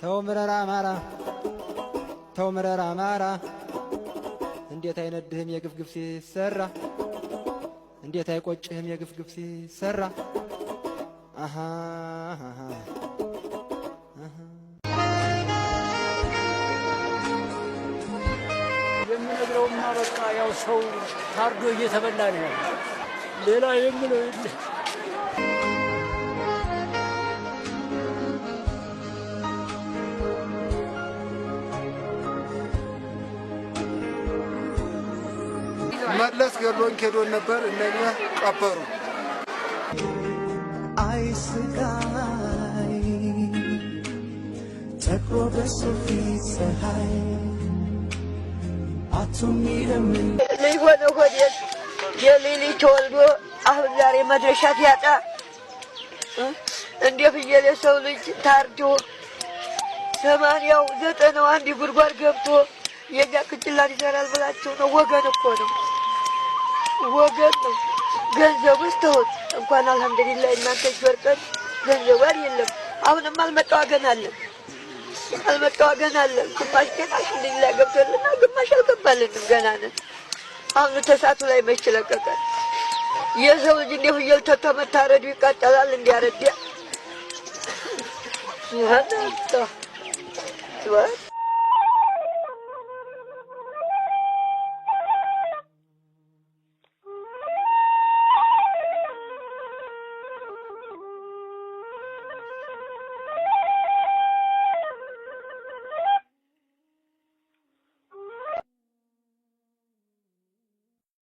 ተውምረራ አማራ ተውምረራ አማራ እንዴት አይነድህም የግፍግፍ ሲሰራ እንዴት አይቆጭህም የግፍግፍ ሲሰራ አሃ የምነግረውማ በቃ ያው ሰው ታርዶ እየተበላ ነው ሌላ የምለው የለ መለስ ገሎን ኬዶን ነበር እነኛ ቀበሩ አይ ስቃይ ተቆ በሶፊ ፀሐይ አቱሚረምን ለይሆነ ሆዴት የሌሊ ተወልዶ አሁን ዛሬ መድረሻት ያጣ እንደ ፍየል የሰው ልጅ ታርዶ 80 አንድ ጉድጓድ ገብቶ የኛ ቅጭላት ይሰራል ብላችሁ ነው። ወገን እኮ ነው ወገን ነው። ገንዘብ ስተውት እንኳን አልሐምዱሊላህ እናንተ ጀርቀን ገንዘብ የለም። አሁንም አልመጣው ገና አለ ግማሽ ገና አልሐምዱሊላህ ገብቶልና ግማሽ አልገባልንም ገና ነን። አሁን ተሳቱ ላይ መች ለቀቀ የሰው ልጅ እንደ ፍየል ተመታረዱ ይቃጠላል እንዲያረዲያ ይሃ